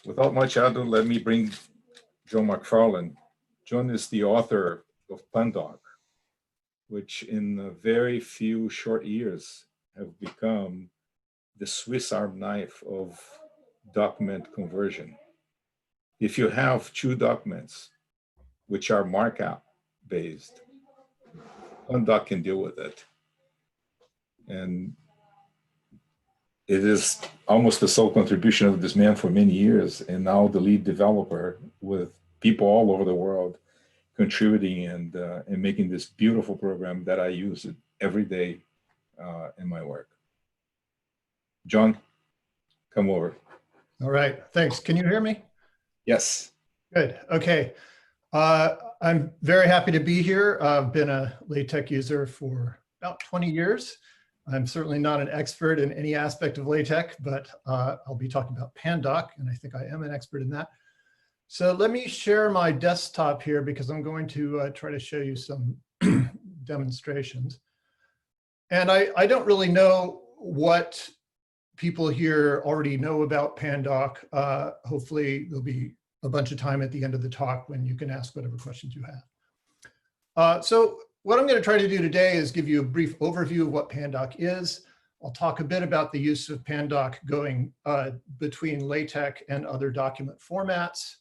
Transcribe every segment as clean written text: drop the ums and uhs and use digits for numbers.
Without much ado, let me bring John MacFarlane. John is the author of Pandoc, which in a very few short years have become the Swiss Army knife of document conversion. If you have two documents which are markup based, Pandoc can deal with it. And it is almost the sole contribution of this man for many years, and now the lead developer with people all over the world contributing and making this beautiful program that I use every day in my work. John, come over. All right, thanks. Can you hear me? Yes. Good, okay. I'm very happy to be here. I've been a LaTeX user for about 20 years. I'm certainly not an expert in any aspect of LaTeX, but I'll be talking about Pandoc, and I think I am an expert in that. So let me share my desktop here because I'm going to try to show you some demonstrations. And I don't really know what people here already know about Pandoc. Hopefully there'll be a bunch of time at the end of the talk when you can ask whatever questions you have. So what I'm going to try to do today is give you a brief overview of what Pandoc is. I'll talk a bit about the use of Pandoc going between LaTeX and other document formats.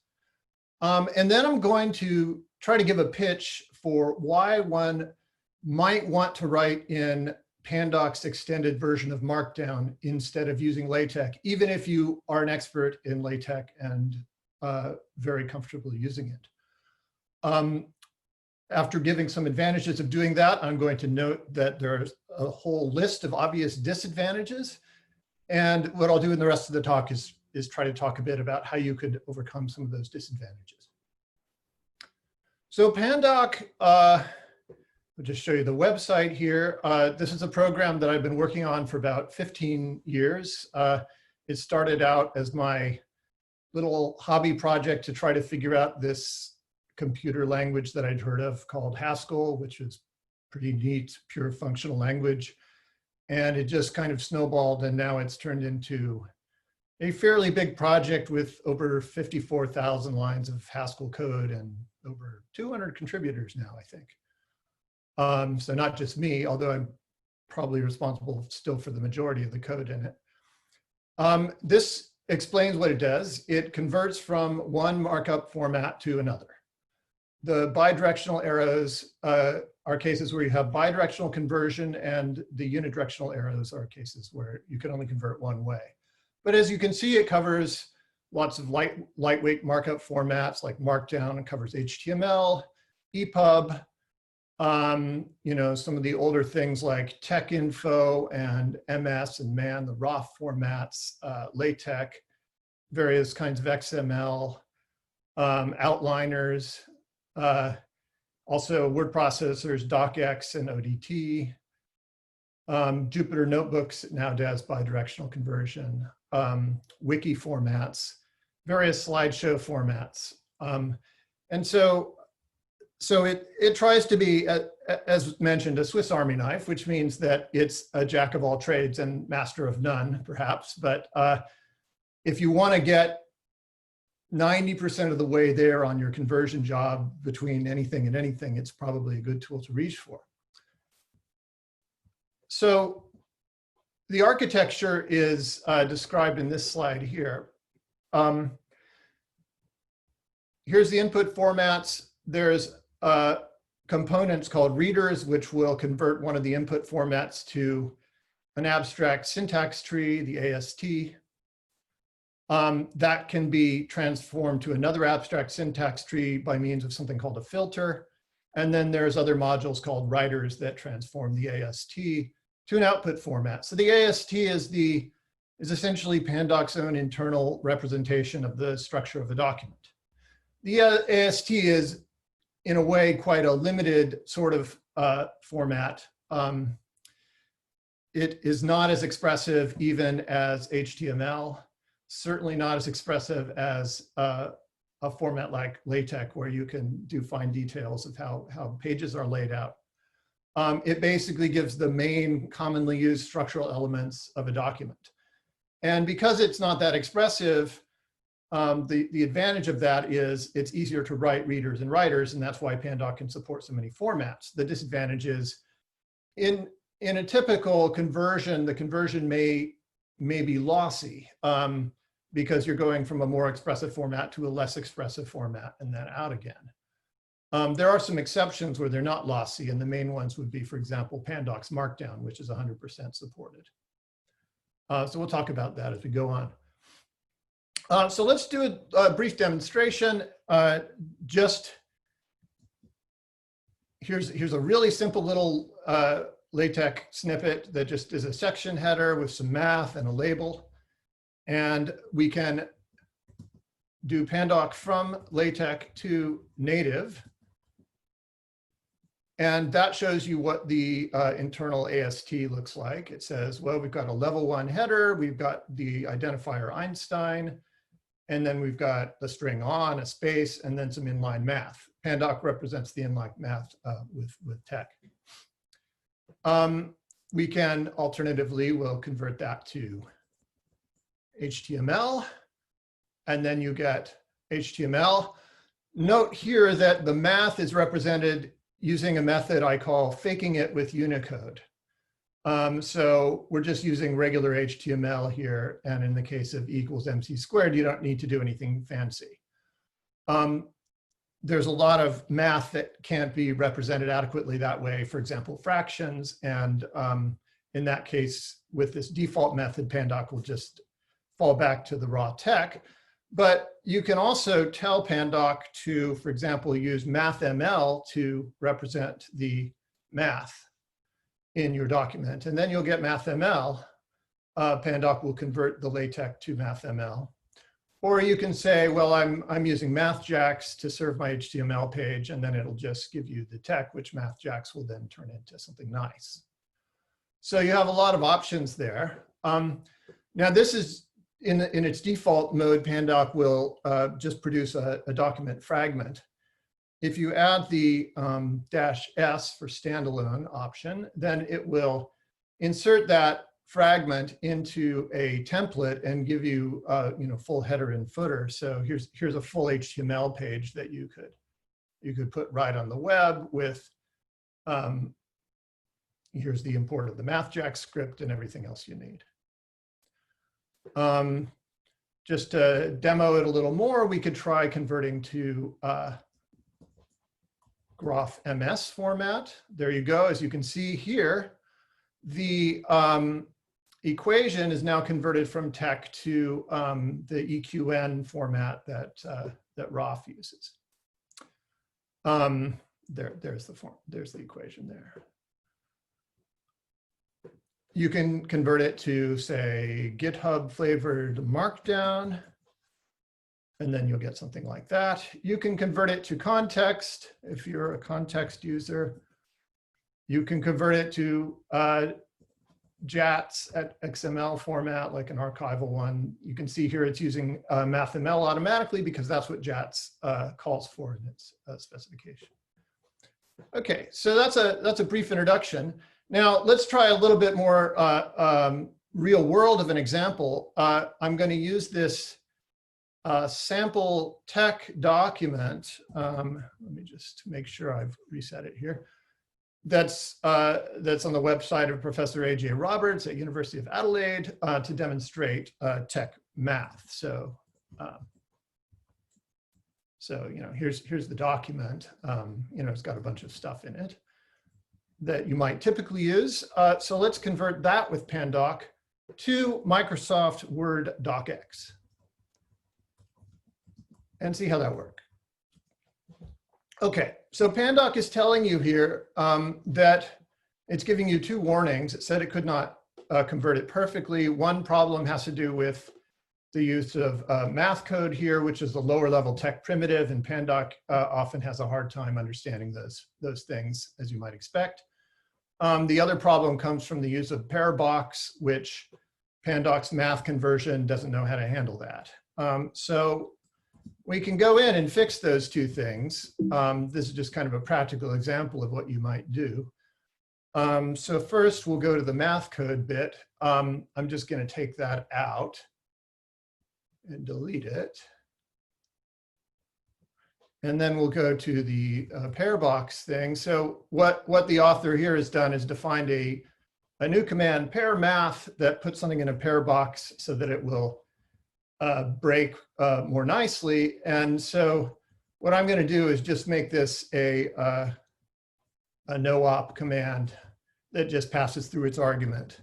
And then I'm going to try to give a pitch for why one might want to write in Pandoc's extended version of Markdown instead of using LaTeX, even if you are an expert in LaTeX and very comfortable using it. After giving some advantages of doing that, I'm going to note that there's a whole list of obvious disadvantages. And what I'll do in the rest of the talk is try to talk a bit about how you could overcome some of those disadvantages. So Pandoc, I'll just show you the website here. This is a program that I've been working on for about 15 years. It started out as my little hobby project to try to figure out this computer language that I'd heard of called Haskell, which is pretty neat, pure functional language. And it just kind of snowballed, and now it's turned into a fairly big project with over 54,000 lines of Haskell code and over 200 contributors now, I think. So not just me, although I'm probably responsible still for the majority of the code in it. This explains what it does. It converts from one markup format to another. The bidirectional arrows are cases where you have bidirectional conversion, and the unidirectional arrows are cases where you can only convert one way. But as you can see, it covers lots of lightweight markup formats like Markdown. It covers HTML, EPUB, you know, some of the older things like TechInfo and MS and MAN, the raw formats, LaTeX, various kinds of XML, outliners, also word processors, docx and ODT. Jupyter Notebooks now does bidirectional conversion, wiki formats, various slideshow formats. And so it tries to be, as mentioned, a Swiss Army knife, which means that it's a jack of all trades and master of none, perhaps. But if you want to get 90% of the way there on your conversion job between anything and anything, it's probably a good tool to reach for. So the architecture is described in this slide here. Here's the input formats. There's components called readers, which will convert one of the input formats to an abstract syntax tree, the AST. That can be transformed to another abstract syntax tree by means of something called a filter. And then there's other modules called writers that transform the AST to an output format. So the AST is essentially Pandoc's own internal representation of the structure of a document. The AST is, in a way, quite a limited sort of format. It is not as expressive even as HTML. Certainly not as expressive as a format like LaTeX, where you can do fine details of how pages are laid out. It basically gives the main commonly used structural elements of a document. And because it's not that expressive, The advantage of that is it's easier to write readers and writers, and that's why Pandoc can support so many formats. The disadvantage is in a typical conversion, the conversion may be lossy because you're going from a more expressive format to a less expressive format and then out again. There are some exceptions where they're not lossy, and the main ones would be, for example, Pandoc's Markdown, which is 100% supported. So we'll talk about that as we go on. So let's do a brief demonstration. Here's a really simple little LaTeX snippet that just is a section header with some math and a label. And we can do Pandoc from LaTeX to native. And that shows you what the internal AST looks like. It says, well, we've got a level 1 header, we've got the identifier Einstein, and then we've got the string on, a space, and then some inline math. Pandoc represents the inline math with TeX. We can alternatively, we'll convert that to HTML, and then you get HTML. Note here that the math is represented using a method I call faking it with Unicode. So we're just using regular HTML here. And in the case of E = MC², you don't need to do anything fancy. There's a lot of math that can't be represented adequately that way. For example, fractions. And in that case, with this default method, Pandoc will just fall back to the raw text. But you can also tell Pandoc to, for example, use mathml to represent the math in your document. And then you'll get mathml. Pandoc will convert the LaTeX to mathml. Or you can say, well, I'm using MathJax to serve my HTML page, and then it'll just give you the text, which MathJax will then turn into something nice. So you have a lot of options there. Now this is, in its default mode, Pandoc will just produce a document fragment. If you add the -s for standalone option, then it will insert that fragment into a template and give you, full header and footer. So here's a full HTML page that you could put right on the web with. Here's the import of the MathJax script and everything else you need. Just to demo it a little more, we could try converting to graph MS format. There you go. As you can see here, the equation is now converted from TeX to the EQN format that ROF uses. There's the equation there. You can convert it to, say, GitHub flavored Markdown, and then you'll get something like that. You can convert it to context if you're a context user. You can convert it to JATS at XML format, like an archival one. You can see here it's using mathml automatically because that's what JATS calls for in its specification. Okay, so that's a brief introduction. Now let's try a little bit more real world of an example. I'm going to use this sample TeX document. Let me just make sure I've reset it here. That's on the website of Professor A.J. Roberts at University of Adelaide to demonstrate TeX math. So here's the document. It's got a bunch of stuff in it that you might typically use. So let's convert that with Pandoc to Microsoft Word docx and see how that works. Okay, so Pandoc is telling you here that it's giving you two warnings. It said it could not convert it perfectly. One problem has to do with the use of math code here, which is the lower level TeX primitive, and Pandoc often has a hard time understanding those things, as you might expect. The other problem comes from the use of pair box, which Pandoc's math conversion doesn't know how to handle that. So we can go in and fix those two things. This is just kind of a practical example of what you might do. So first we'll go to the math code bit. I'm just going to take that out and delete it. And then we'll go to the pair box thing. So what the author here has done is defined a new command, pair math, that puts something in a pair box so that it will break more nicely. And so what I'm going to do is just make this a no-op command that just passes through its argument.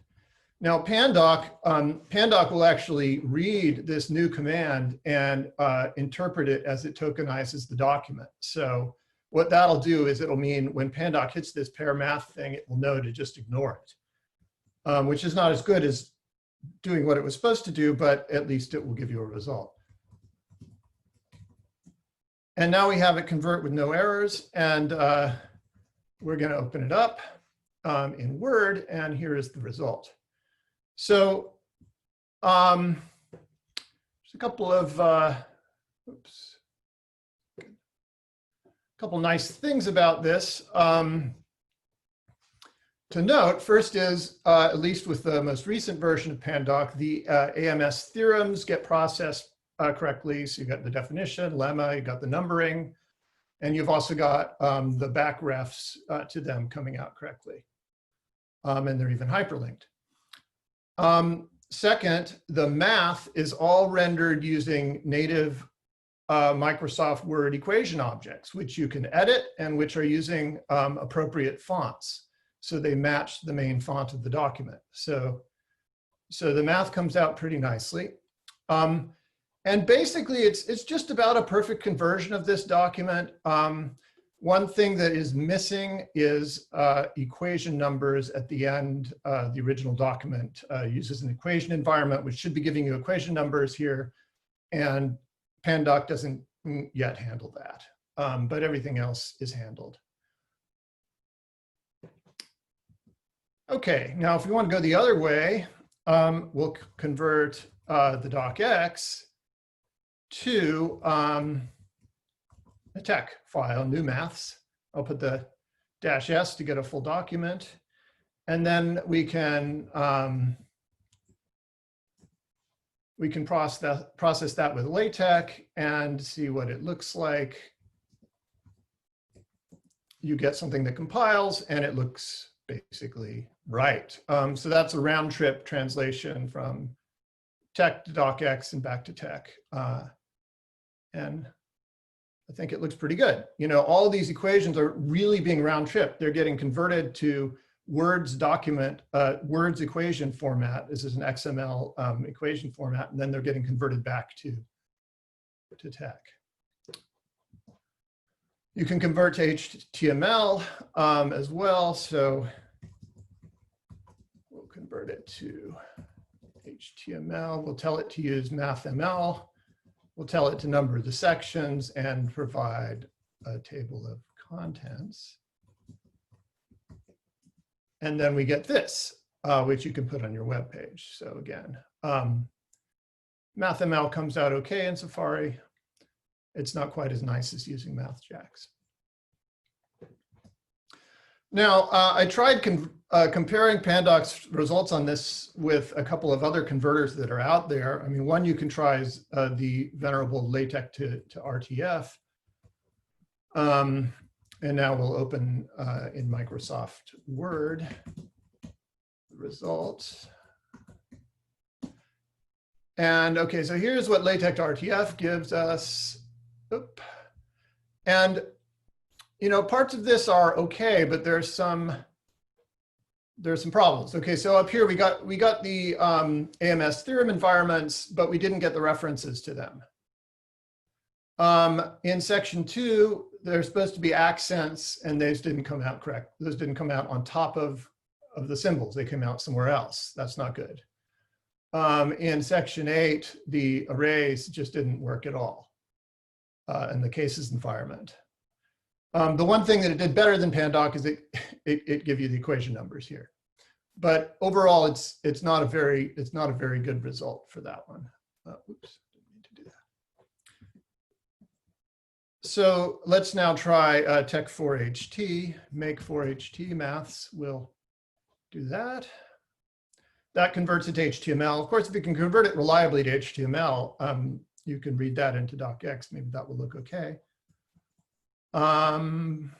Now, Pandoc will actually read this new command and interpret it as it tokenizes the document. So what that'll do is it'll mean when Pandoc hits this pair math thing, it will know to just ignore it, which is not as good as doing what it was supposed to do, but at least it will give you a result. And now we have it convert with no errors, and we're going to open it up in Word, and here is the result. So there's a couple of couple nice things about this to note. First is, at least with the most recent version of Pandoc, the AMS theorems get processed correctly. So you got the definition, lemma, you got the numbering, and you've also got the back refs to them coming out correctly. And they're even hyperlinked. Second, the math is all rendered using native Microsoft Word equation objects, which you can edit and which are using appropriate fonts. So they match the main font of the document. So the math comes out pretty nicely. And basically, it's just about a perfect conversion of this document. One thing that is missing is equation numbers at the end. The original document uses an equation environment, which should be giving you equation numbers here. And Pandoc doesn't yet handle that, but everything else is handled. Okay, now if we want to go the other way, we'll convert the docx to a TeX file, new maths. I'll put the -s to get a full document. And then we can process that with LaTeX and see what it looks like. You get something that compiles and it looks basically right. So that's a round trip translation from TeX to docx and back to TeX. And I think it looks pretty good. You know, all of these equations are really being round trip. They're getting converted to Word's document, Word's equation format. This is an XML equation format, and then they're getting converted back to TeX. You can convert to HTML as well. So we'll convert it to HTML. We'll tell it to use MathML. We'll tell it to number the sections and provide a table of contents. And then we get this, which you can put on your web page. So again, MathML comes out okay in Safari. It's not quite as nice as using MathJax. Now, I tried comparing Pandoc's results on this with a couple of other converters that are out there. I mean, one you can try is the venerable LaTeX to RTF. And now we'll open in Microsoft Word the results. And okay, so here's what LaTeX to RTF gives us. Oop. And you know, parts of this are okay, but there's some problems. Okay, so up here we got the AMS theorem environments, but we didn't get the references to them. In section 2, there's supposed to be accents, and those didn't come out correct. Those didn't come out on top of the symbols. They came out somewhere else. That's not good. In section 8, the arrays just didn't work at all in the cases environment. The one thing that it did better than Pandoc is it gave you the equation numbers here, but overall it's not a very good result for that one. Oops, didn't mean to do that. So let's now try TeX 4HT. Make 4HT maths will do that. That converts it to HTML. Of course, if you can convert it reliably to HTML, you can read that into docx. Maybe that will look okay. There.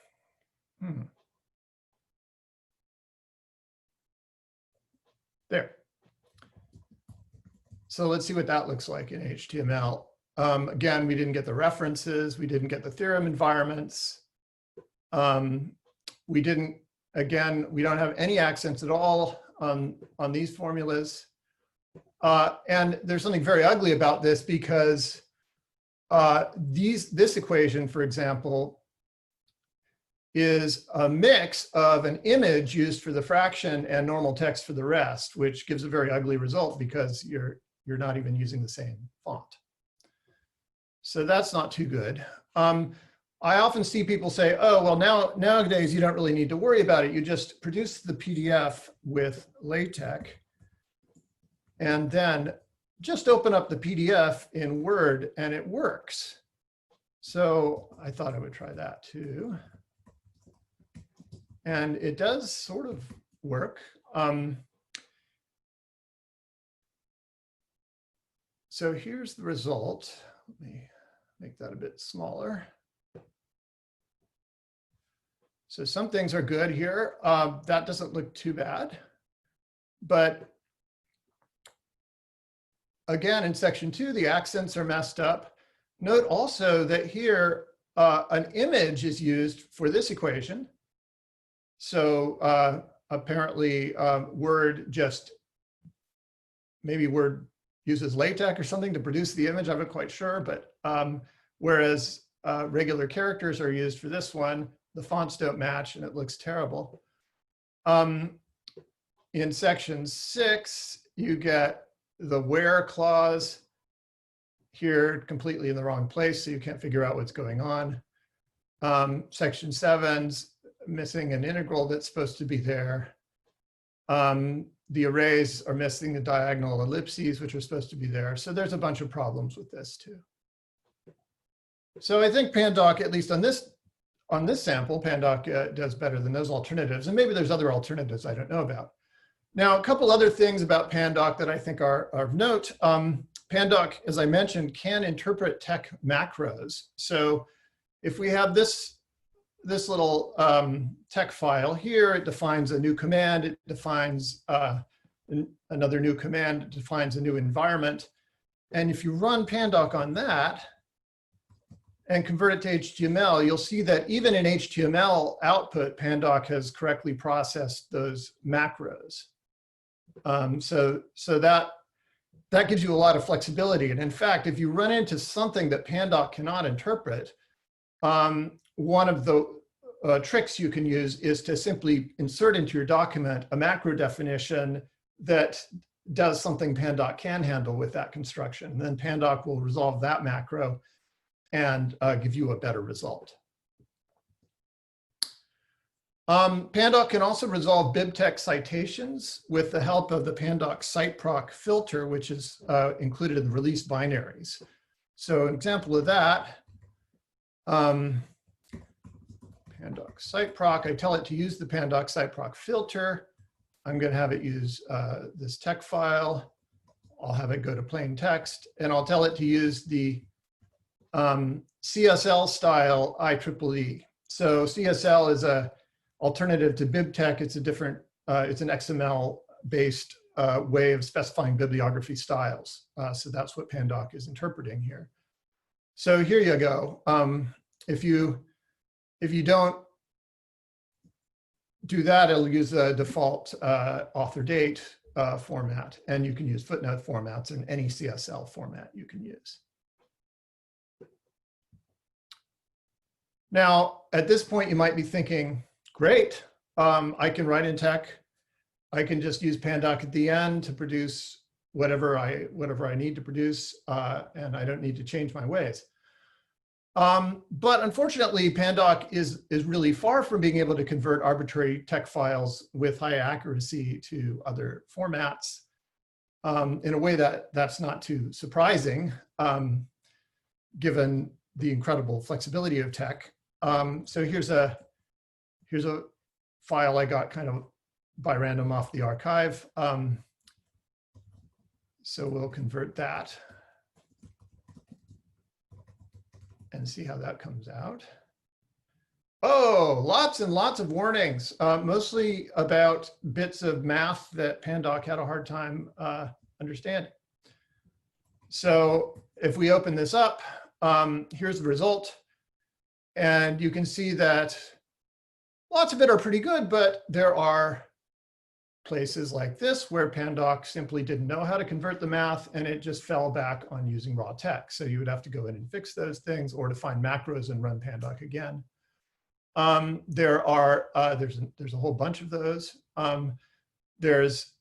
So let's see what that looks like in HTML. Again, we didn't get the references. We didn't get the theorem environments. We didn't, again, we don't have any accents at all on these formulas. And there's something very ugly about this because this equation, for example, is a mix of an image used for the fraction and normal text for the rest, which gives a very ugly result because you're not even using the same font. So that's not too good. I often see people say, oh, well, nowadays you don't really need to worry about it. You just produce the PDF with LaTeX and then just open up the PDF in Word and it works. So I thought I would try that too. And it does sort of work. So here's the result. Let me make that a bit smaller. So some things are good here. That doesn't look too bad. But again, in section 2, the accents are messed up. Note also that here, an image is used for this equation. So apparently Word just, maybe Word uses LaTeX or something to produce the image. I'm not quite sure, but whereas regular characters are used for this one, the fonts don't match and it looks terrible. In section 6, you get the where clause here completely in the wrong place, so you can't figure out what's going on. Section 7's missing an integral that's supposed to be there. The arrays are missing the diagonal ellipses, which are supposed to be there. So there's a bunch of problems with this too. So I think Pandoc, at least on this sample, Pandoc does better than those alternatives. And maybe there's other alternatives I don't know about. Now, a couple other things about Pandoc that I think are of note. Pandoc, as I mentioned, can interpret TeX macros. So if we have this little TeX file here, it defines a new command, it defines another new command, it defines a new environment. And if you run Pandoc on that and convert it to HTML, you'll see that even in HTML output, Pandoc has correctly processed those macros. So that gives you a lot of flexibility. And in fact, if you run into something that Pandoc cannot interpret, one of the tricks you can use is to simply insert into your document a macro definition that does something Pandoc can handle with that construction. And then Pandoc will resolve that macro and give you a better result. Pandoc can also resolve BibTeX citations with the help of the Pandoc siteproc filter, which is included in the release binaries. So an example of that, Pandoc siteproc, I tell it to use the Pandoc siteproc filter. I'm going to have it use this TeX file. I'll have it go to plain text, and I'll tell it to use the CSL style IEEE. So CSL is a alternative to BibTeX. It's a different, it's an XML-based way of specifying bibliography styles. So that's what Pandoc is interpreting here. So here you go. If you don't do that, it'll use the default author date format, and you can use footnote formats in any CSL format you can use. Now, at this point, you might be thinking, great, I can write in TeX. I can just use Pandoc at the end to produce whatever I need to produce, and I don't need to change my ways. But unfortunately, Pandoc is really far from being able to convert arbitrary TeX files with high accuracy to other formats in a way that's not too surprising, given the incredible flexibility of TeX. So here's a file I got kind of by random off the archive. So we'll convert that and see how that comes out. Oh, lots and lots of warnings, mostly about bits of math that Pandoc had a hard time understanding. So if we open this up, here's the result. And you can see that lots of it are pretty good, but there are places like this where Pandoc simply didn't know how to convert the math, and it just fell back on using raw text. So you would have to go in and fix those things, or define macros and run Pandoc again. There's a whole bunch of those. There's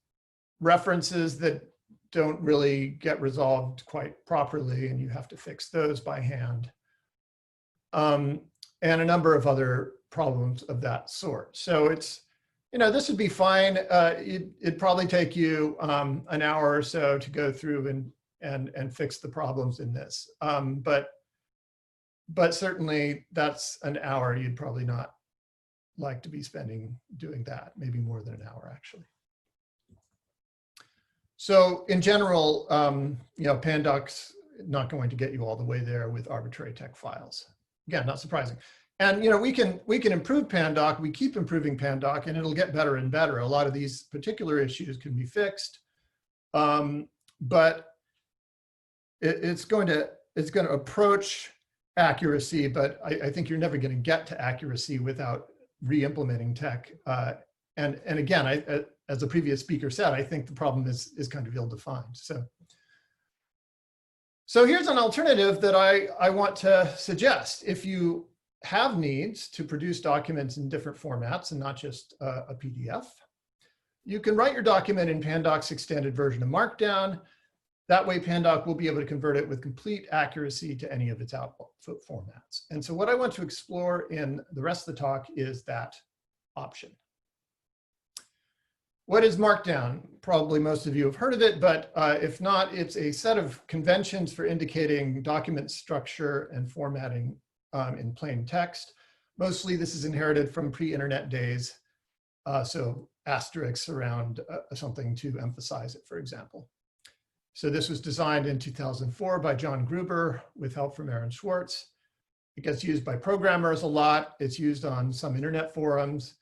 references that don't really get resolved quite properly, and you have to fix those by hand. And a number of other problems of that sort. So it's, this would be fine. It'd probably take you an hour or so to go through and fix the problems in this. But certainly that's an hour you'd probably not like to be spending doing that, maybe more than an hour actually. So in general, Pandoc's not going to get you all the way there with arbitrary text files. Again, not surprising. And we can improve Pandoc. We keep improving Pandoc, and it'll get better and better. A lot of these particular issues can be fixed, but it's going to approach accuracy. But I think you're never going to get to accuracy without re-implementing tech. And again, as the previous speaker said, I think the problem is kind of ill-defined. So here's an alternative that I want to suggest. If you have needs to produce documents in different formats and not just a PDF, you can write your document in Pandoc's extended version of Markdown. That way Pandoc will be able to convert it with complete accuracy to any of its output formats. And so what I want to explore in the rest of the talk is that option. What is Markdown? Probably most of you have heard of it, but if not, it's a set of conventions for indicating document structure and formatting in plain text. Mostly this is inherited from pre-internet days, so asterisks around something to emphasize it, for example. So this was designed in 2004 by John Gruber with help from Aaron Schwartz. It gets used by programmers a lot. It's used on some internet forums.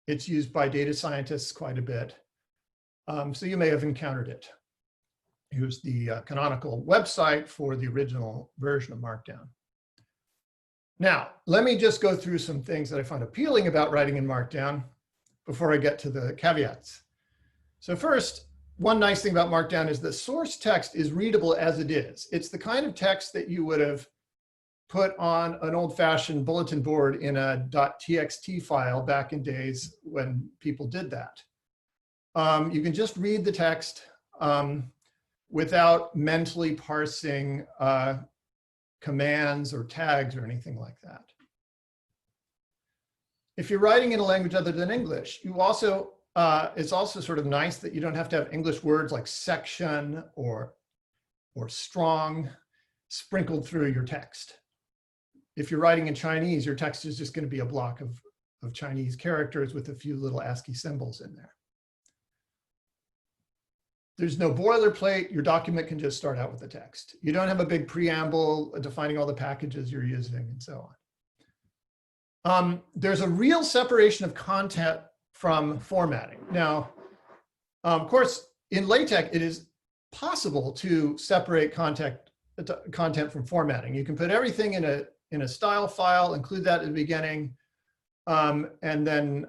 It's used by data scientists quite a bit. So you may have encountered it. Here's the canonical website for the original version of Markdown. Now, let me just go through some things that I find appealing about writing in Markdown before I get to the caveats. So first, one nice thing about Markdown is the source text is readable as it is. It's the kind of text that you would have put on an old-fashioned bulletin board in a .txt file back in days when people did that. You can just read the text without mentally parsing commands or tags or anything like that. If you're writing in a language other than English, you also, it's also sort of nice that you don't have to have English words like section or strong sprinkled through your text. If you're writing in Chinese, your text is just going to be a block of Chinese characters with a few little ASCII symbols in there. There's no boilerplate. Your document can just start out with the text. You don't have a big preamble defining all the packages you're using and so on. There's a real separation of content from formatting. Now, of course, in LaTeX, it is possible to separate content from formatting. You can put everything in a style file, include that at the beginning, and then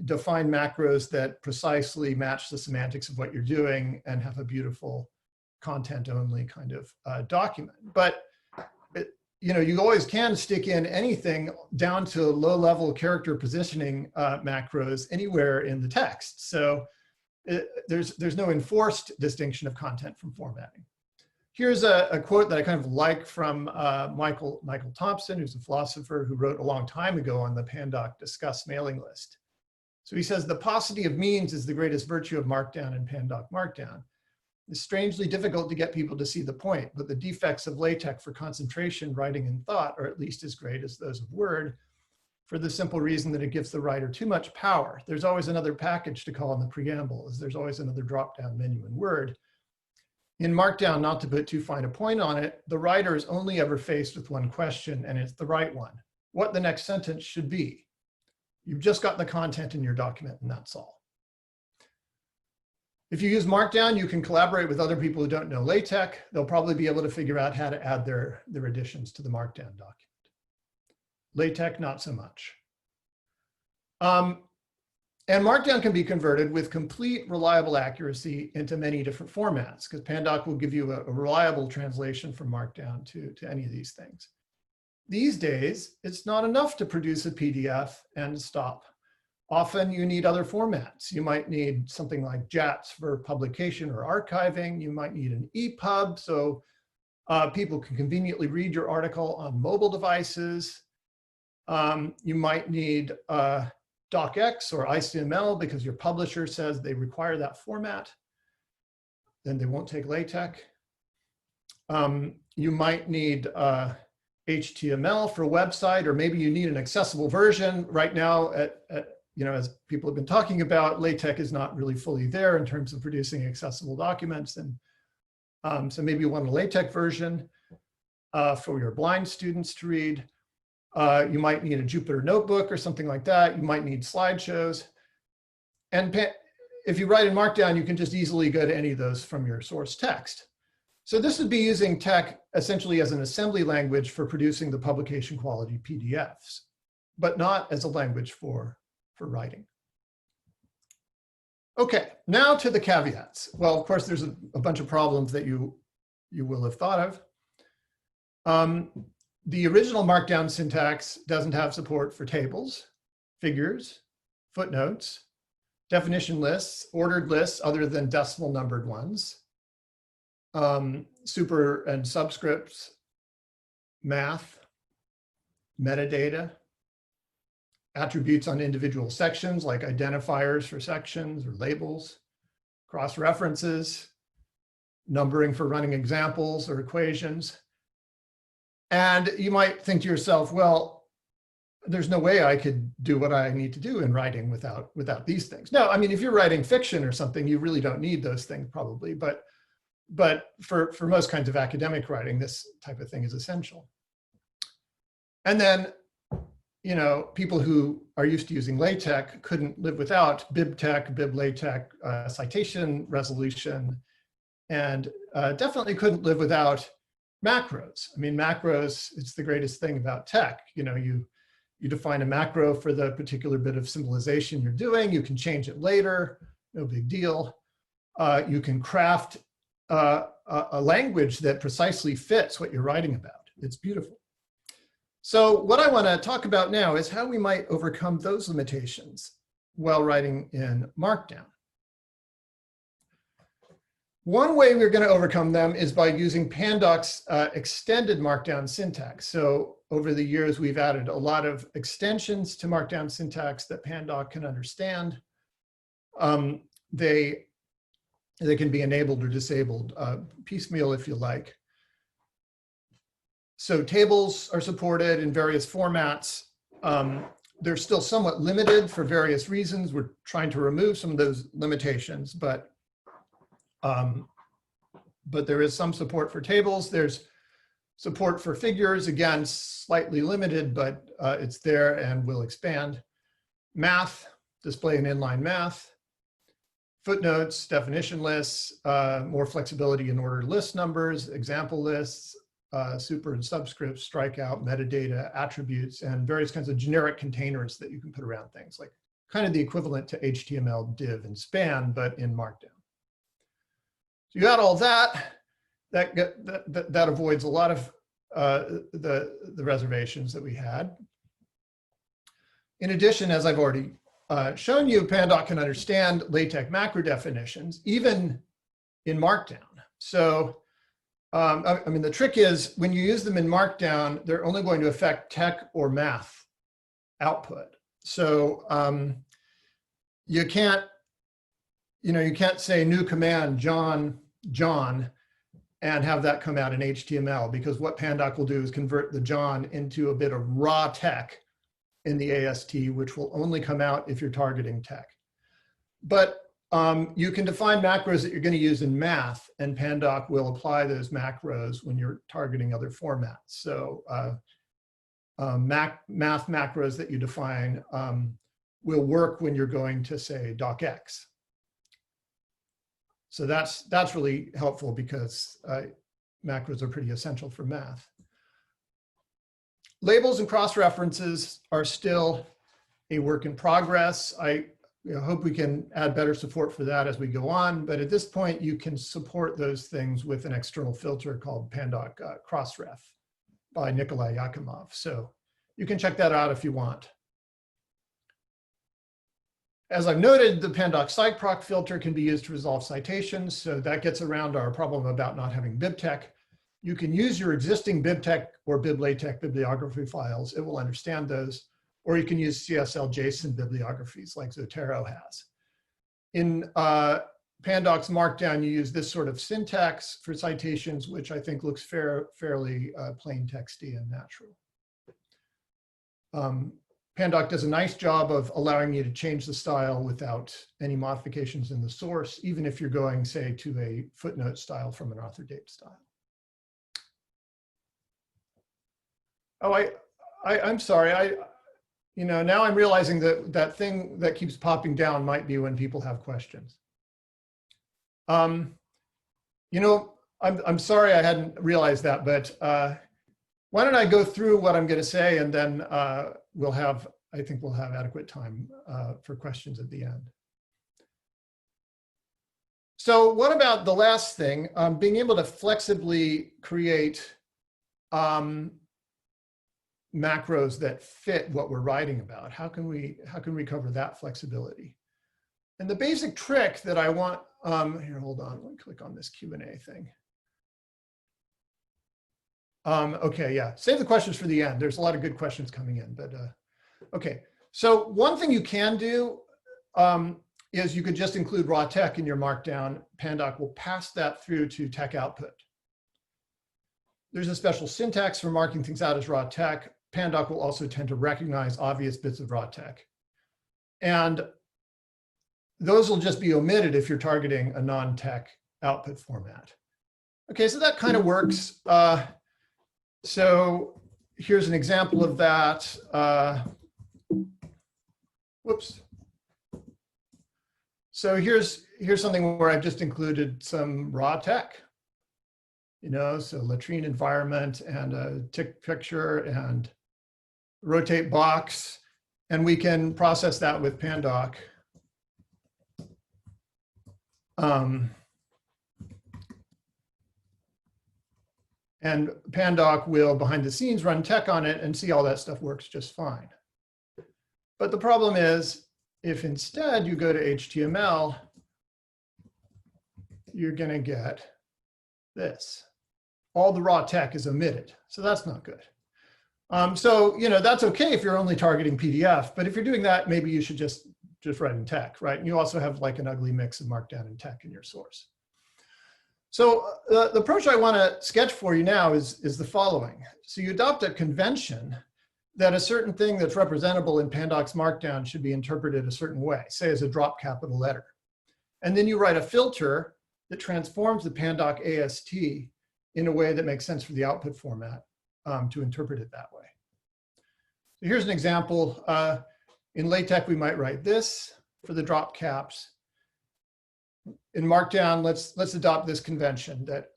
define macros that precisely match the semantics of what you're doing and have a beautiful content-only kind of document. But you always can stick in anything down to low-level character positioning macros anywhere in the text. So there's no enforced distinction of content from formatting. Here's a quote that I kind of like from Michael Thompson, who's a philosopher who wrote a long time ago on the Pandoc Discuss mailing list. So he says, the paucity of means is the greatest virtue of Markdown and Pandoc Markdown. It's strangely difficult to get people to see the point, but the defects of LaTeX for concentration, writing, and thought are at least as great as those of Word, for the simple reason that it gives the writer too much power. There's always another package to call in the preamble, as there's always another drop-down menu in Word. In Markdown, not to put too fine a point on it, the writer is only ever faced with one question, and it's the right one. what the next sentence should be. You've just got the content in your document, and that's all. If you use Markdown, you can collaborate with other people who don't know LaTeX. They'll probably be able to figure out how to add their additions to the Markdown document. LaTeX, not so much. And Markdown can be converted with complete reliable accuracy into many different formats, because Pandoc will give you a reliable translation from Markdown to any of these things. These days, it's not enough to produce a PDF and stop. Often you need other formats. You might need something like JATS for publication or archiving. You might need an EPUB, so people can conveniently read your article on mobile devices. You might need docx or ICML because your publisher says they require that format. Then they won't take LaTeX. You might need HTML for a website, or maybe you need an accessible version. Right now, as people have been talking about, LaTeX is not really fully there in terms of producing accessible documents. And so maybe you want a LaTeX version for your blind students to read. You might need a Jupyter notebook or something like that. You might need slideshows. And if you write in Markdown, you can just easily go to any of those from your source text. So this would be using TeX essentially as an assembly language for producing the publication quality PDFs, but not as a language for writing. Okay, now to the caveats. Well, of course, there's a bunch of problems that you will have thought of. The original Markdown syntax doesn't have support for tables, figures, footnotes, definition lists, ordered lists other than decimal numbered ones, super and subscripts, math, metadata, attributes on individual sections like identifiers for sections or labels, cross-references, numbering for running examples or equations. And you might think to yourself, well, there's no way I could do what I need to do in writing without these things. No, I mean, if you're writing fiction or something, you really don't need those things probably, but for most kinds of academic writing, this type of thing is essential. And then, people who are used to using LaTeX couldn't live without BibTeX, BibLaTeX, citation resolution, and definitely couldn't live without macros. I mean, macros, it's the greatest thing about TeX. You define a macro for the particular bit of symbolization you're doing. You can change it later, no big deal. You can craft a language that precisely fits what you're writing about. It's beautiful. So what I want to talk about now is how we might overcome those limitations while writing in Markdown. One way we're going to overcome them is by using Pandoc's extended Markdown syntax. So over the years, we've added a lot of extensions to Markdown syntax that Pandoc can understand. They can be enabled or disabled piecemeal if you like. So tables are supported in various formats. They're still somewhat limited for various reasons. We're trying to remove some of those limitations, but there is some support for tables. There's support for figures, again, slightly limited, but it's there and will expand. Math, display and inline math. Footnotes, definition lists, more flexibility in ordered list numbers, example lists, super and subscripts, strikeout, metadata, attributes, and various kinds of generic containers that you can put around things, like kind of the equivalent to HTML, div, and span, but in Markdown. So you got all that. That avoids a lot of the reservations that we had. In addition, as I've already shown you, Pandoc can understand LaTeX macro definitions, even in Markdown. So, I mean, the trick is when you use them in Markdown, they're only going to affect TeX or math output. So you can't say new command John, and have that come out in HTML, because what Pandoc will do is convert the John into a bit of raw TeX in the AST, which will only come out if you're targeting TeX. But you can define macros that you're going to use in math, and Pandoc will apply those macros when you're targeting other formats. So math macros that you define will work when you're going to say docx. So that's really helpful because macros are pretty essential for math. Labels and cross-references are still a work in progress. I hope we can add better support for that as we go on, but at this point you can support those things with an external filter called Pandoc Crossref by Nikolai Yakimov. So you can check that out if you want. As I've noted, the Pandoc scikproc filter can be used to resolve citations, so that gets around our problem about not having bibtec. You can use your existing bibtec or biblatex bibliography files. It will understand those. Or you can use CSL JSON bibliographies like Zotero has. In Pandoc's Markdown, you use this sort of syntax for citations, which I think looks fairly plain texty and natural. Pandoc does a nice job of allowing you to change the style without any modifications in the source, even if you're going, say, to a footnote style from an author date style. Oh, I'm sorry. Now I'm realizing that that thing that keeps popping down might be when people have questions. I'm sorry I hadn't realized that, but why don't I go through what I'm going to say, and then I think we'll have adequate time for questions at the end. So what about the last thing, being able to flexibly create macros that fit what we're writing about? How can we cover that flexibility? And the basic trick that I want, here, hold on, let me click on this Q&A thing. Okay, yeah, save the questions for the end. There's a lot of good questions coming in, but okay. So one thing you can do is you could just include raw tech in your Markdown. Pandoc will pass that through to tech output. There's a special syntax for marking things out as raw tech. Pandoc will also tend to recognize obvious bits of raw tech. And those will just be omitted if you're targeting a non-tech output format. Okay, so that kind of works. So here's an example of that. Whoops. So here's something where I've just included some raw tech. So latrine environment and a tick picture and rotate box, and we can process that with Pandoc. And Pandoc will, behind the scenes, run tech on it and see all that stuff works just fine. But the problem is, if instead you go to HTML, you're going to get this. All the raw tech is omitted, so that's not good. So that's okay if you're only targeting PDF, but if you're doing that, maybe you should just write in tech, right? And you also have like an ugly mix of Markdown and tech in your source. So the approach I want to sketch for you now is the following. So you adopt a convention that a certain thing that's representable in Pandoc's Markdown should be interpreted a certain way, say as a drop capital letter. And then you write a filter that transforms the Pandoc AST in a way that makes sense for the output format to interpret it that way. So here's an example. In LaTeX, we might write this for the drop caps. In Markdown, let's adopt this convention that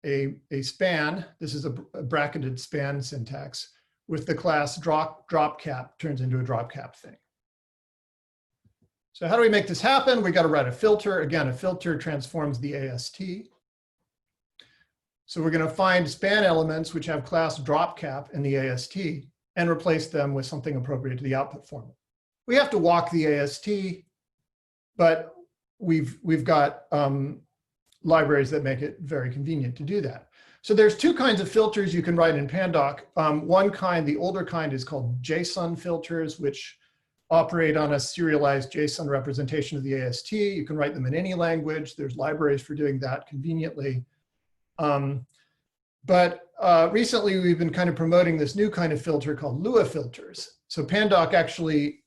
a span, this is a bracketed span syntax, with the class drop cap turns into a drop cap thing. So how do we make this happen? We got to write a filter. Again, a filter transforms the AST. So we're going to find span elements which have class drop cap in the AST and replace them with something appropriate to the output format. We have to walk the AST, but we've got libraries that make it very convenient to do that. So there's two kinds of filters you can write in Pandoc. One kind, the older kind, is called JSON filters, which operate on a serialized JSON representation of the AST. You can write them in any language. There's libraries for doing that conveniently. But recently, we've been kind of promoting this new kind of filter called Lua filters. So Pandoc actually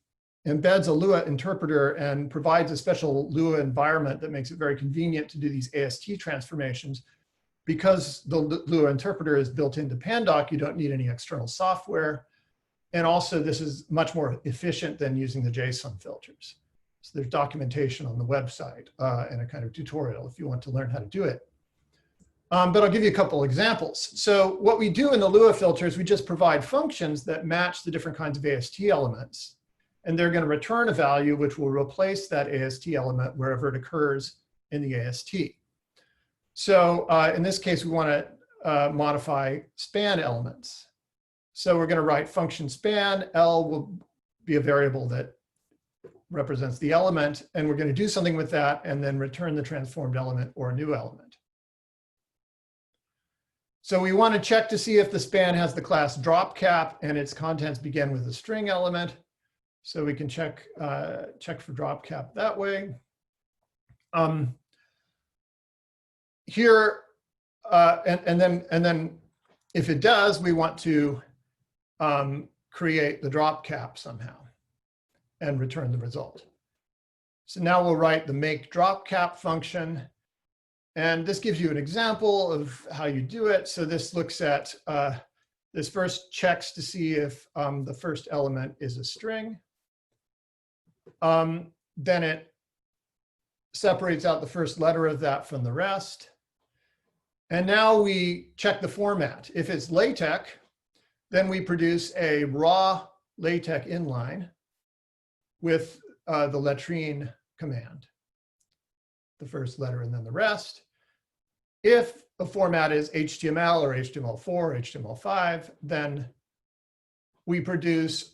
embeds a Lua interpreter and provides a special Lua environment that makes it very convenient to do these AST transformations. because the Lua interpreter is built into Pandoc, you don't need any external software. And also, this is much more efficient than using the JSON filters. So there's documentation on the website and a kind of tutorial if you want to learn how to do it. But I'll give you a couple examples. So what we do in the Lua filter is we just provide functions that match the different kinds of AST elements. And they're going to return a value which will replace that AST element wherever it occurs in the AST. So in this case, we want to modify span elements. So we're going to write function span. L will be a variable that represents the element. And we're going to do something with that and then return the transformed element or a new element. So we want to check to see if the span has the class dropcap and its contents begin with a string element. So we can check for dropcap that way. Here, and then if it does, we want to create the dropcap somehow and return the result. So now we'll write the make dropcap function. And this gives you an example of how you do it. So this looks at, this first checks to see if the first element is a string. Then it separates out the first letter of that from the rest. And now we check the format. If it's LaTeX, then we produce a raw LaTeX inline with the latrine command, the first letter and then the rest. If the format is HTML or HTML4 or HTML5, then we produce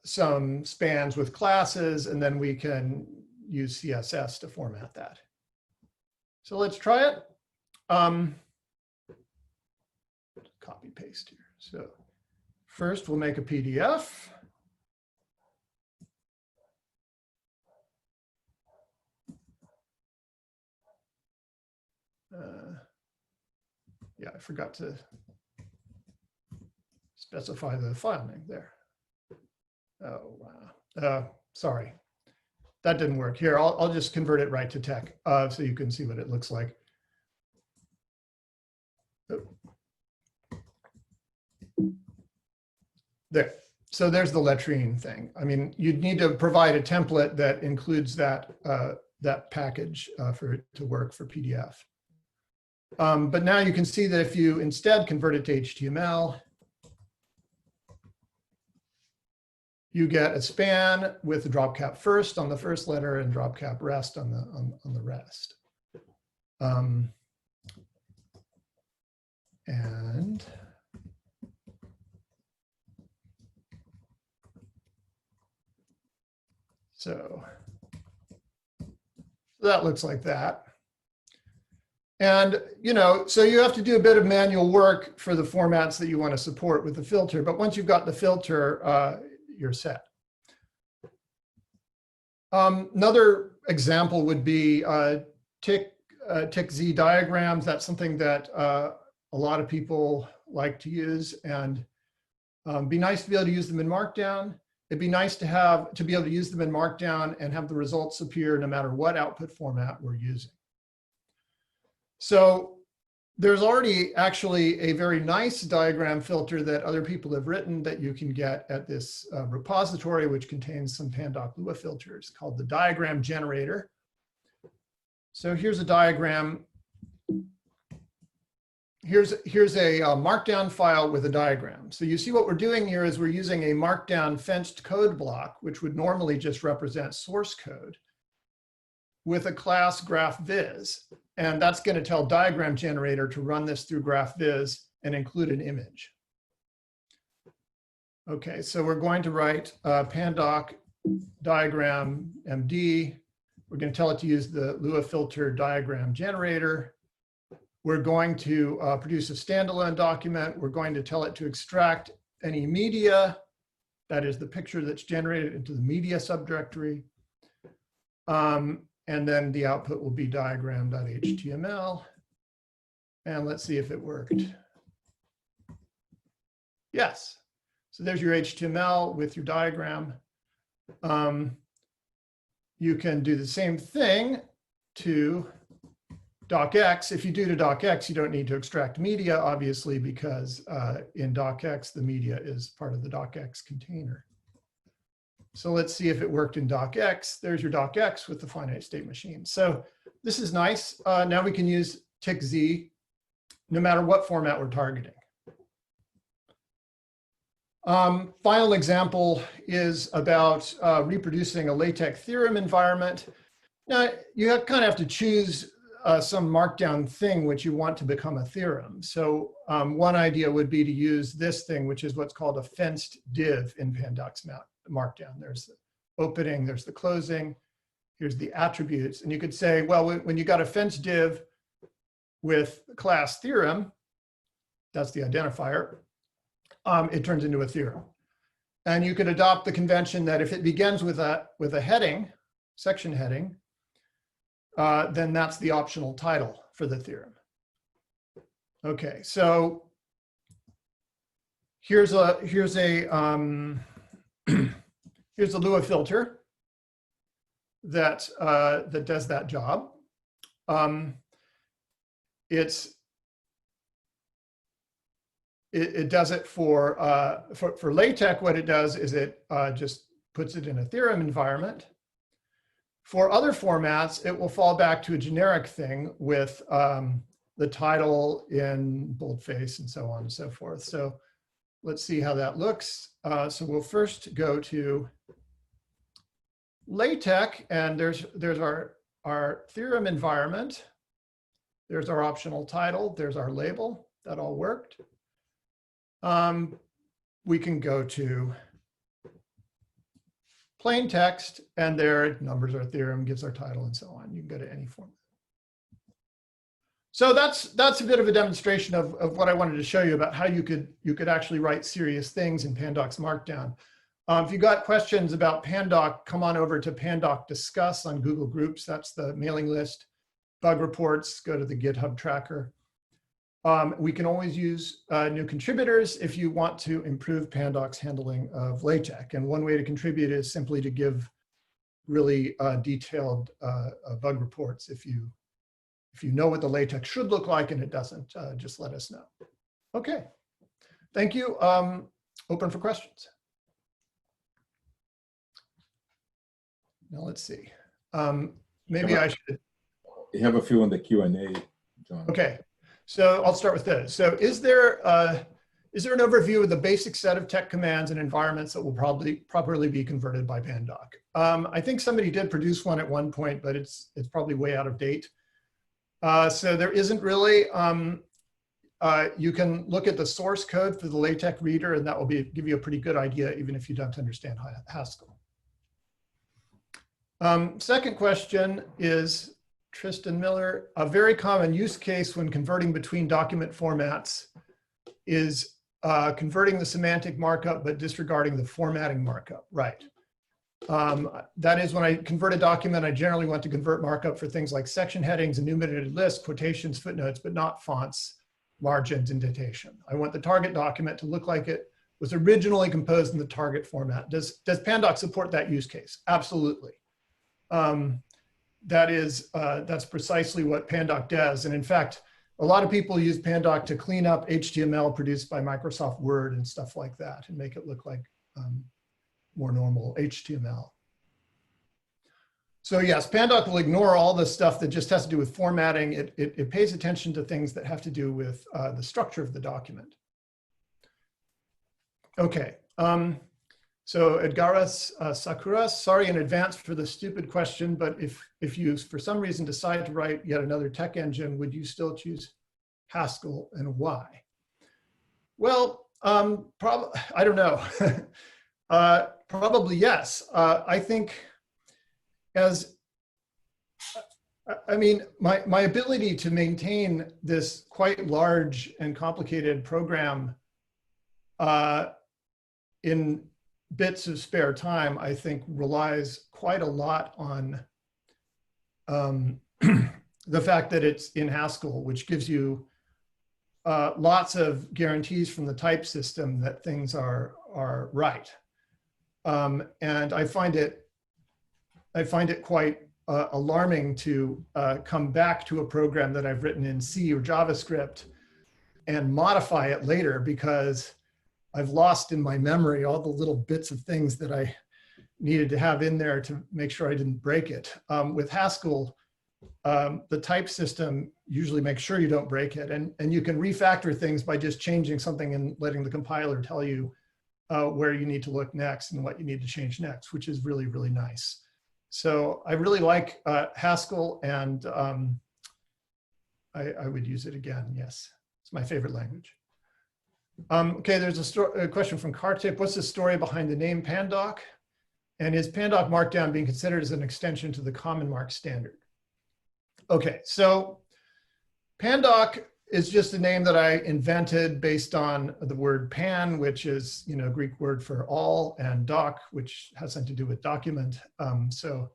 some spans with classes, and then we can use CSS to format that. So let's try it. Copy paste here. So first we'll make a PDF. Yeah, I forgot to specify the file name there. Oh, wow. Sorry, that didn't work. Here, I'll just convert it right to TeX so you can see what it looks like. Oh. There. So there's the latrine thing. I mean, you'd need to provide a template that includes that, that package for it to work for PDF. But now you can see that if you instead convert it to HTML, you get a span with the dropcap first on the first letter and dropcap rest on the rest. And so that looks like that. And, you know, so you have to do a bit of manual work for the formats that you want to support with the filter. But once you've got the filter, you're set. Another example would be TXZ diagrams. That's something that a lot of people like to use, and be nice to be able to use them in Markdown. It'd be nice to be able to use them in Markdown and have the results appear no matter what output format we're using. So there's already actually a very nice diagram filter that other people have written that you can get at this repository, which contains some Pandoc Lua filters called the diagram generator. So here's a diagram. Here's a Markdown file with a diagram. So you see what we're doing here is we're using a Markdown fenced code block, which would normally just represent source code, with a class GraphViz. And that's going to tell diagram generator to run this through GraphViz and include an image. Okay, so we're going to write Pandoc diagram MD. We're going to tell it to use the Lua filter diagram generator. We're going to produce a standalone document. We're going to tell it to extract any media, that is the picture that's generated, into the media subdirectory. And then the output will be diagram.html. And let's see if it worked. Yes. So there's your HTML with your diagram. You can do the same thing to docx. If you do to docx, you don't need to extract media, obviously, because in docx, the media is part of the docx container. So let's see if it worked in docx. There's your docx with the finite state machine. So this is nice. Now we can use TXZ no matter what format we're targeting. Final example is about reproducing a LaTeX theorem environment. Now, you kind of have to choose some markdown thing which you want to become a theorem. So one idea would be to use this thing, which is what's called a fenced div in Pandoc's markdown. There's the opening, there's the closing, here's the attributes. And you could say, well, when you got a fenced div with class theorem, that's the identifier, it turns into a theorem. And you could adopt the convention that if it begins with a heading, section heading, then that's the optional title for the theorem. Okay, so here's a Lua filter that that does that job. It does it for LaTeX. What it does is it just puts it in a theorem environment. For other formats, it will fall back to a generic thing with the title in boldface and so on and so forth. So let's see how that looks. So we'll first go to LaTeX, and there's our theorem environment. There's our optional title. There's our label. That all worked. We can go to plain text, and there it numbers our theorem, gives our title, and so on. You can go to any format. So that's a bit of a demonstration of what I wanted to show you about how you could actually write serious things in Pandoc's Markdown. If you got questions about Pandoc, come on over to Pandoc Discuss on Google Groups. That's the mailing list. Bug reports, go to the GitHub tracker. We can always use new contributors if you want to improve Pandoc's handling of LaTeX. And one way to contribute is simply to give really detailed bug reports. If you know what the LaTeX should look like and it doesn't, just let us know. Okay, thank you. Open for questions. Now let's see. Maybe I should. You have a few on the Q&A, John. Okay. So I'll start with this. So is there an overview of the basic set of tech commands and environments that will properly be converted by Pandoc? I think somebody did produce one at one point, but it's probably way out of date. So there isn't really. You can look at the source code for the LaTeX reader, and that will give you a pretty good idea, even if you don't understand Haskell. Second question is, Tristan Miller, a very common use case when converting between document formats is converting the semantic markup but disregarding the formatting markup. Right. That is, when I convert a document, I generally want to convert markup for things like section headings, enumerated lists, quotations, footnotes, but not fonts, margins, indentation. I want the target document to look like it was originally composed in the target format. Does Pandoc support that use case? Absolutely. That's precisely what Pandoc does. And in fact, a lot of people use Pandoc to clean up HTML produced by Microsoft Word and stuff like that and make it look like more normal HTML. So yes, Pandoc will ignore all the stuff that just has to do with formatting. It pays attention to things that have to do with the structure of the document. Okay. So Edgaras Sakuras, sorry in advance for the stupid question, but if you, for some reason, decide to write yet another tech engine, would you still choose Haskell, and why? Well, I don't know. Probably yes. I think my ability to maintain this quite large and complicated program in bits of spare time, I think relies quite a lot on the fact that it's in Haskell, which gives you lots of guarantees from the type system that things are right. And I find it quite alarming to come back to a program that I've written in C or JavaScript and modify it later, because I've lost in my memory all the little bits of things that I needed to have in there to make sure I didn't break it. With Haskell, the type system usually makes sure you don't break it. And you can refactor things by just changing something and letting the compiler tell you where you need to look next and what you need to change next, which is really, really nice. So I really like Haskell, and I would use it again, yes. It's my favorite language. Okay, there's a question from Kartip. What's the story behind the name Pandoc? And is Pandoc Markdown being considered as an extension to the Common Mark standard? Okay, so Pandoc is just a name that I invented based on the word pan, which is, you know, Greek word for all, and doc, which has something to do with document. So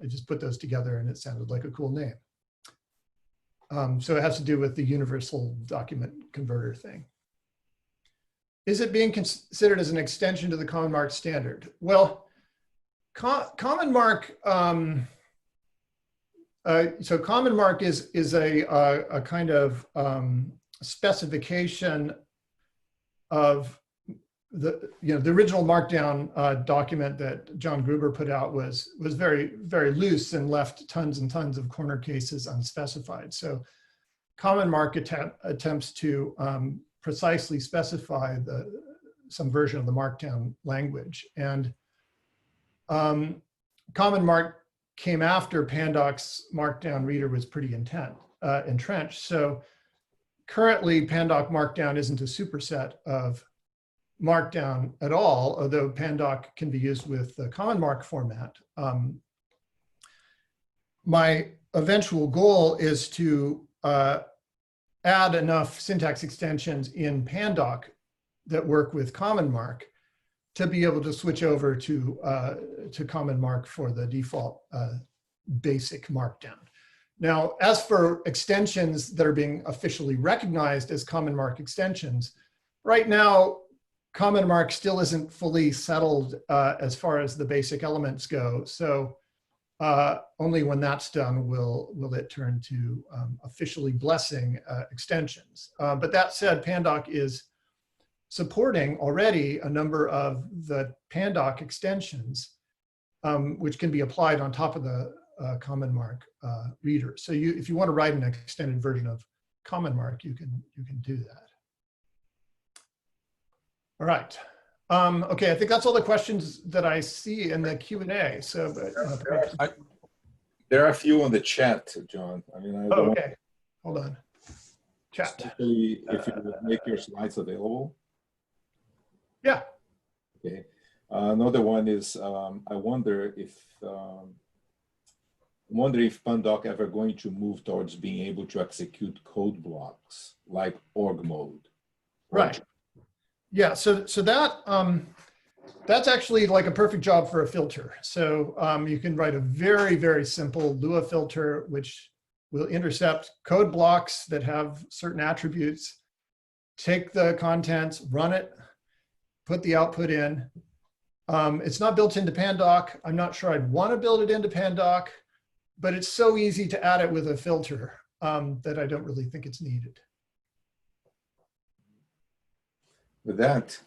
I just put those together and it sounded like a cool name. So it has to do with the universal document converter thing. Is it being considered as an extension to the Common Mark standard? Well, Common Mark, so Common Mark is a kind of specification of the original Markdown document that John Gruber put out was very, very loose and left tons and tons of corner cases unspecified. So Common Mark attempts to precisely specify some version of the Markdown language. And Common Mark came after Pandoc's Markdown reader was pretty entrenched. So currently Pandoc Markdown isn't a superset of Markdown at all, although Pandoc can be used with the Common Mark format. My eventual goal is to add enough syntax extensions in Pandoc that work with Common Mark to be able to switch over to Common Mark for the default basic Markdown. Now, as for extensions that are being officially recognized as Common Mark extensions, right now, Common Mark still isn't fully settled as far as the basic elements go. So only when that's done will it turn to officially blessing extensions. But that said, Pandoc is supporting already a number of the Pandoc extensions, which can be applied on top of the Common Mark reader. So if you want to write an extended version of Common Mark, you can do that. All right. Okay, I think that's all the questions that I see in the Q&A. So, there are a few on the chat, John. I mean, okay. Hold on. Chat. Especially if you would make your slides available. Yeah. Okay. Another one is I wonder if Pandoc ever going to move towards being able to execute code blocks like org mode. Right. Yeah. So that that's actually like a perfect job for a filter. So you can write a very, very simple Lua filter, which will intercept code blocks that have certain attributes, take the contents, run it, put the output in. It's not built into Pandoc. I'm not sure I'd want to build it into Pandoc, but it's so easy to add it with a filter that I don't really think it's needed. With that,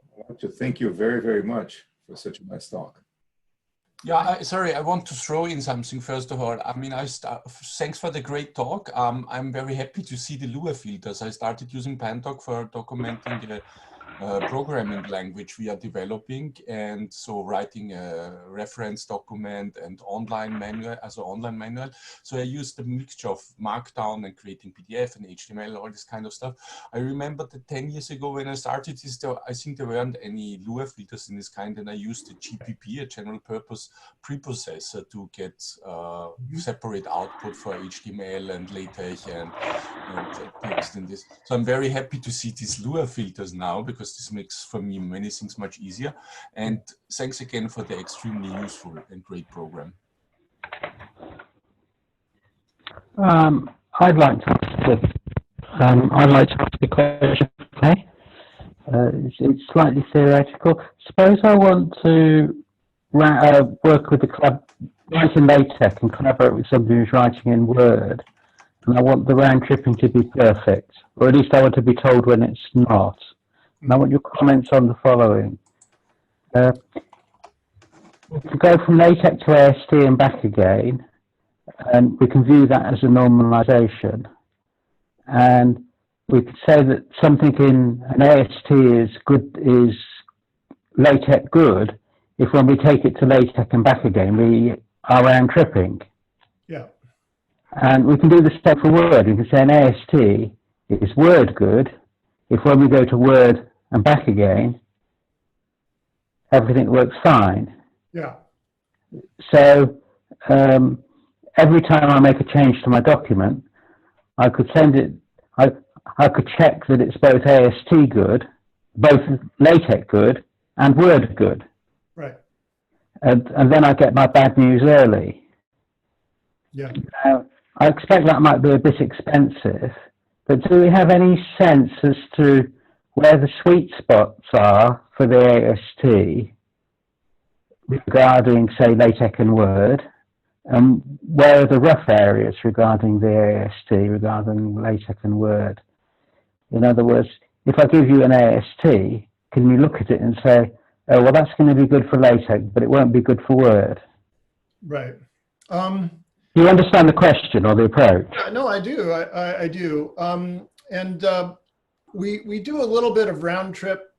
I want to thank you very, very much for such a nice talk. Yeah, sorry, I want to throw in something first of all. I mean, thanks for the great talk. I'm very happy to see the Lua filters. I started using Pandoc for documenting the programming language we are developing, and so writing a reference document and online manual. So I used a mixture of Markdown and creating PDF and HTML, all this kind of stuff. I remember that 10 years ago when I started this, I think there weren't any Lua filters in this kind, and I used a GPP, a general purpose preprocessor, to get separate output for HTML and LaTeX and text and this. So I'm very happy to see these Lua filters now, because this makes for me many things much easier. And thanks again for the extremely useful and great program. I'd like to ask a question. Okay, it's slightly theoretical. Suppose I want to work with the write in LaTeX and collaborate with somebody who's writing in Word, and I want the round tripping to be perfect, or at least I want to be told when it's not. And I want your comments on the following. We can go from LaTeX to AST and back again, and we can view that as a normalization. And we could say that something in an AST is LaTeX good if when we take it to LaTeX and back again, we are round tripping. Yeah. And we can do the same for Word. We can say an AST is Word good if when we go to Word and back again, everything works fine. Yeah. So every time I make a change to my document, I could send it, I could check that it's both AST good, both LaTeX good, and Word good. Right. And then I get my bad news early. Yeah. Now, I expect that might be a bit expensive, but do we have any sense as to where the sweet spots are for the AST regarding, say, LaTeX and Word, and where are the rough areas regarding the AST, regarding LaTeX and Word? In other words, if I give you an AST, can you look at it and say, oh, well, that's going to be good for LaTeX, but it won't be good for Word? Right. Do you understand the question or the approach? No, I do. I do. We do a little bit of round trip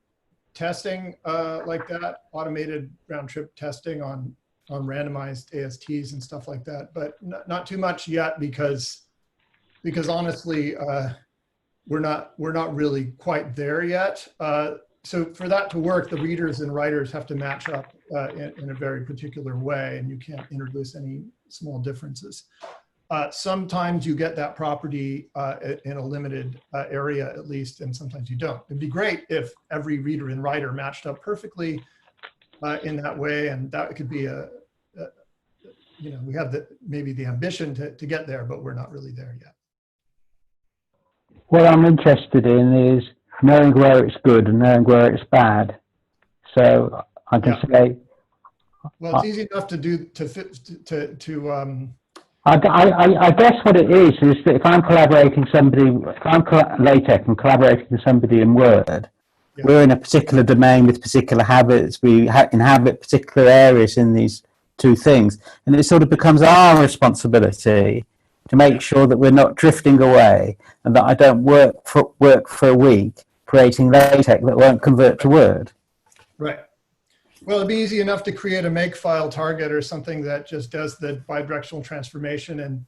testing like that, automated round trip testing on randomized ASTs and stuff like that, but not too much yet because honestly, we're not really quite there yet. So for that to work, the readers and writers have to match up in a very particular way, and you can't introduce any small differences. Sometimes you get that property in a limited area at least, and sometimes you don't. It'd be great if every reader and writer matched up perfectly in that way, and that could be we have maybe the ambition to get there, but we're not really there yet. What I'm interested in is knowing where it's good and knowing where it's bad. So I can say. Well, it's easy enough to do I guess what it is that if I'm collaborating if I'm LaTeX and collaborating with somebody in Word, we're in a particular domain with particular habits. We inhabit particular areas in these two things, and it sort of becomes our responsibility to make sure that we're not drifting away, and that I don't work for a week creating LaTeX that won't convert to Word. Right. Well, it'd be easy enough to create a makefile target or something that just does the bidirectional transformation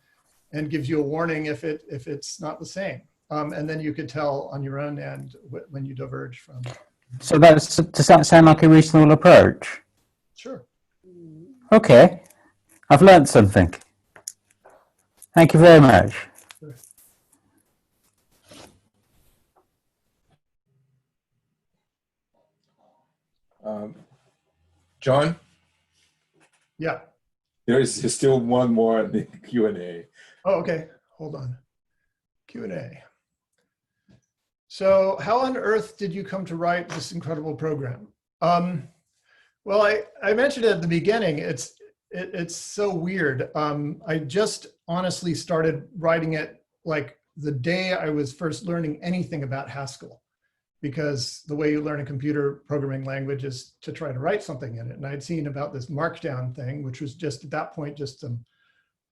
and gives you a warning if it's not the same. And then you could tell on your own end when you diverge from. So does that sound like a reasonable approach? Sure. Okay, I've learned something. Thank you very much. John? Yeah. There's still one more in the Q&A. Oh, okay. Hold on. Q&A. So how on earth did you come to write this incredible program? Well, I mentioned it at the beginning. It's so weird. I just honestly started writing it like the day I was first learning anything about Haskell, because the way you learn a computer programming language is to try to write something in it. And I'd seen about this Markdown thing, which was just at that point just some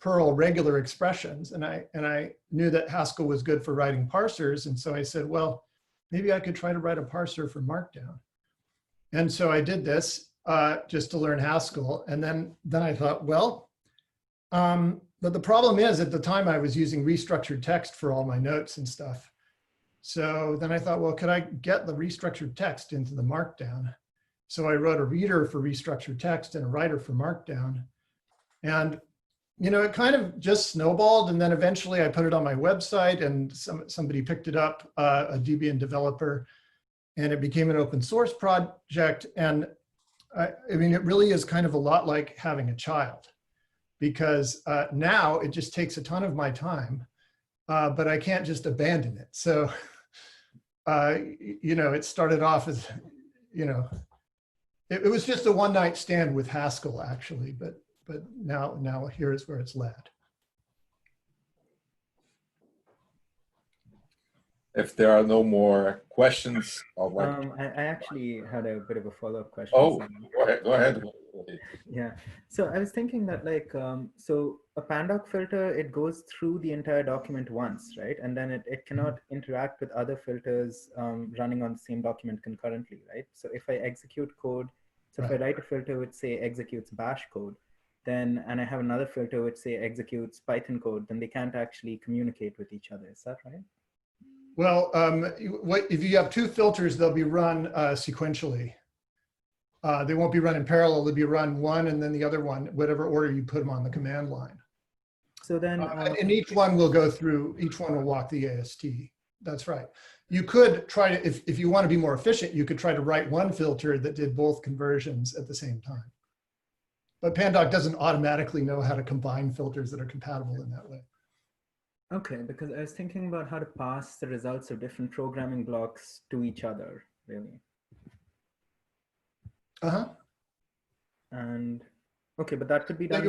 Perl regular expressions. And I knew that Haskell was good for writing parsers. And so I said, well, maybe I could try to write a parser for Markdown. And so I did this just to learn Haskell. And then I thought, well, but the problem is at the time I was using restructured text for all my notes and stuff. So then I thought, well, could I get the restructured text into the Markdown? So I wrote a reader for restructured text and a writer for Markdown. And, it kind of just snowballed. And then eventually I put it on my website and somebody picked it up, a Debian developer, and it became an open source project. And I mean, it really is kind of a lot like having a child, because now it just takes a ton of my time. But I can't just abandon it. So, it started off as, it was just a one-night stand with Haskell, actually. But but now here is where it's led. If there are no more questions, I'd like. I actually had a bit of a follow-up question. Oh, so- go ahead. Yeah. So I was thinking that like, so a Pandoc filter, it goes through the entire document once, right? And then it cannot interact with other filters running on the same document concurrently, right? So if I execute code, so if I write a filter which say executes bash code, then, and I have another filter which say executes Python code, then they can't actually communicate with each other. Is that right? Well, if you have two filters, they'll be run sequentially. They won't be run in parallel. They'll be run one and then the other one, whatever order you put them on the command line. So then, and each one will go through, each one will walk the AST. That's right. You could try to, if you want to be more efficient, you could try to write one filter that did both conversions at the same time. But Pandoc doesn't automatically know how to combine filters that are compatible in that way. okay, because I was thinking about how to pass the results of different programming blocks to each other, really. And okay, but that could be done.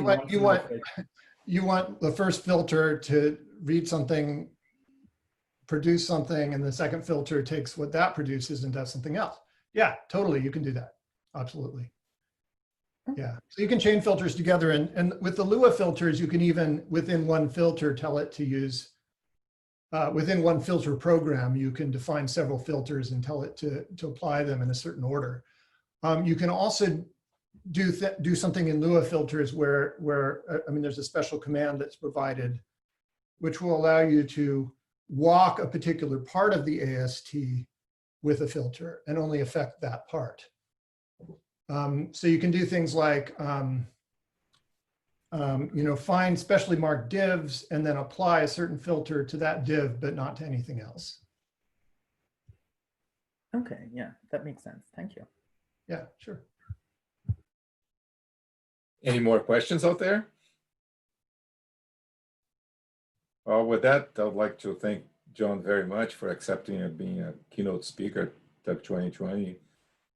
You want the first filter to read something, produce something, and the second filter takes what that produces and does something else. Yeah, totally, you can do that. Absolutely. Yeah, so you can chain filters together, and with the Lua filters, you can even within one filter tell it to use, within one filter program, you can define several filters and tell it to apply them in a certain order. You can also do something in Lua filters where I mean, there's a special command that's provided, which will allow you to walk a particular part of the AST with a filter and only affect that part. So you can do things like, you know, find specially marked divs and then apply a certain filter to that div, but not to anything else. Okay, yeah, that makes sense. Thank you. Yeah, sure. Any more questions out there? Well, with that, I'd like to thank John very much for accepting and being a keynote speaker at TUG 2020.